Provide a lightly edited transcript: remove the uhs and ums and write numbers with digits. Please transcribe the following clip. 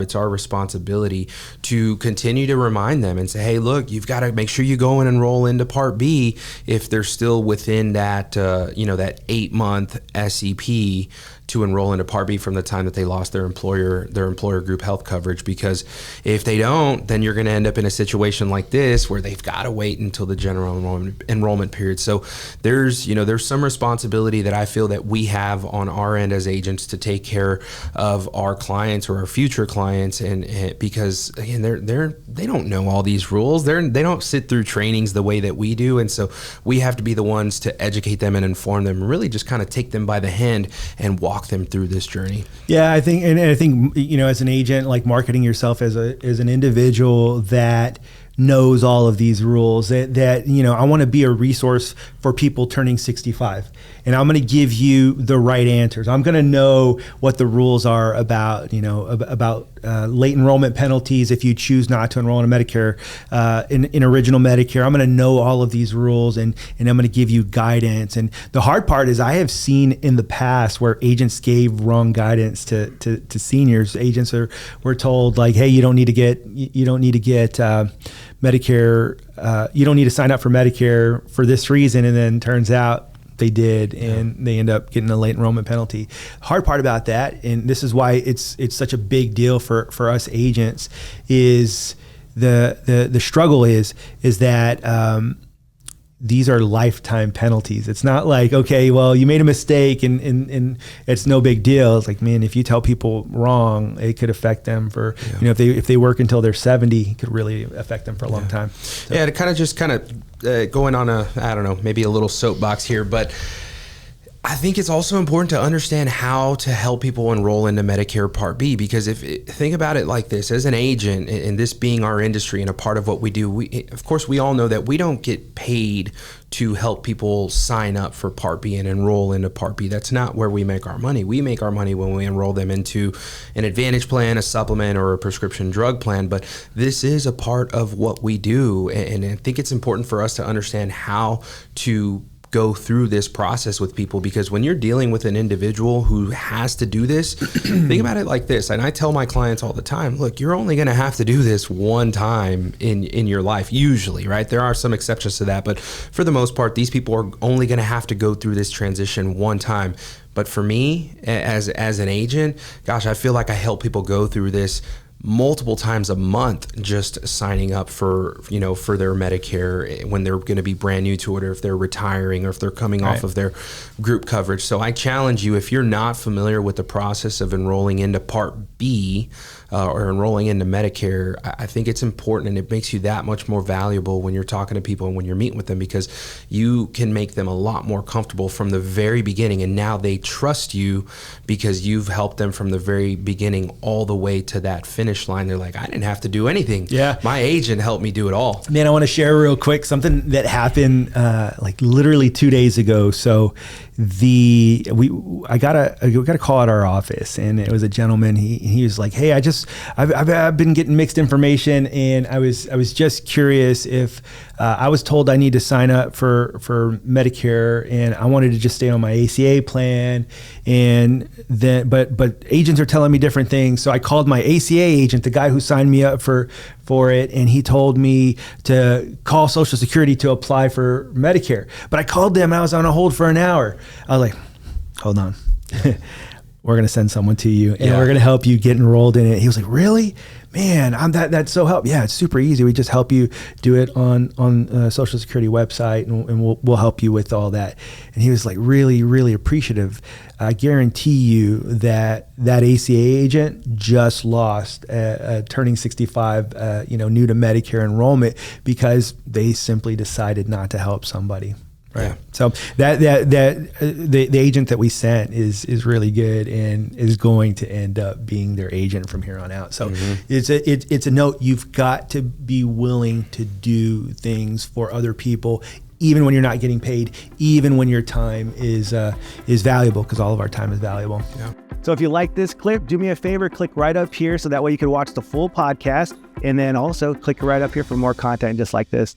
It's our responsibility to continue to remind them and say, hey, look, you've got to make sure you go and enroll into Part B if they're still within that, that 8-month SEP to enroll into Part B from the time that they lost their employer group health coverage. Because if they don't, then you're going to end up in a situation like this where they've got to wait until the general enrollment period. So there's some responsibility that I feel that we have on our end as agents to take care of our clients or our future clients, and because again, they don't know all these rules. They don't sit through trainings the way that we do, and so we have to be the ones to educate them and inform them, and really just kind of take them by the hand and walk them through this journey. Yeah, I think as an agent, like marketing yourself as an individual that knows all of these rules, that I want to be a resource for people turning 65, and I'm going to give you the right answers. I'm going to know what the rules are about late enrollment penalties if you choose not to enroll in a Medicare, in original Medicare. I'm going to know all of these rules, and I'm going to give you guidance. And the hard part is I have seen in the past where agents gave wrong guidance to seniors. Agents were told like, hey, you don't need to get Medicare, you don't need to sign up for Medicare for this reason, and then turns out they did, and they end up getting a late enrollment penalty. Hard part about that, and this is why it's such a big deal for us agents, is the struggle is that these are lifetime penalties. It's not like, okay, well, you made a mistake and it's no big deal. It's like, man, if you tell people wrong, it could affect them for, if they work until they're 70, it could really affect them for a long time. So. Yeah, to kind of going on maybe a little soapbox here, but I think it's also important to understand how to help people enroll into Medicare Part B, because think about it like this: as an agent, and this being our industry and a part of what we do, of course we all know that we don't get paid to help people sign up for Part B and enroll into Part B. That's not where we make our money. We make our money when we enroll them into an Advantage plan, a supplement, or a prescription drug plan. But this is a part of what we do, and I think it's important for us to understand how to go through this process with people, because when you're dealing with an individual who has to do this, think about it like this. And I tell my clients all the time, look, you're only going to have to do this one time in your life, usually, right? There are some exceptions to that, but for the most part, these people are only going to have to go through this transition one time. But for me, as an agent, gosh, I feel like I help people go through this multiple times a month, just signing up for their Medicare when they're going to be brand new to it, or if they're retiring, or if they're coming off of their group coverage. So I challenge you, if you're not familiar with the process of enrolling into Part B or enrolling into Medicare, I think it's important, and it makes you that much more valuable when you're talking to people and when you're meeting with them, because you can make them a lot more comfortable from the very beginning, and now they trust you because you've helped them from the very beginning all the way to that finish line. They're like, I didn't have to do anything. Yeah, my agent helped me do it all. Man, I want to share real quick something that happened like literally 2 days ago. So I got a call at our office, and it was a gentleman. He was like, hey, I've been getting mixed information, and I was just curious if I was told I need to sign up for Medicare, and I wanted to just stay on my ACA plan, and then but agents are telling me different things. So I called my ACA agent, the guy who signed me up for it, and he told me to call Social Security to apply for Medicare. But I called them, and I was on a hold for an hour. I was like, hold on. We're going to send someone to you, and we're going to help you get enrolled in it. He was like, really? Man, that's so helpful. Yeah, it's super easy. We just help you do it on Social Security website, and we'll help you with all that. And he was like really, really appreciative. I guarantee you that ACA agent just lost turning 65, new to Medicare enrollment, because they simply decided not to help somebody. Right. Yeah. So the agent that we sent is really good, and is going to end up being their agent from here on out. So it's a note. You've got to be willing to do things for other people, even when you're not getting paid, even when your time is valuable, because all of our time is valuable. Yeah. So if you like this clip, do me a favor, click right up here so that way you can watch the full podcast, and then also click right up here for more content just like this.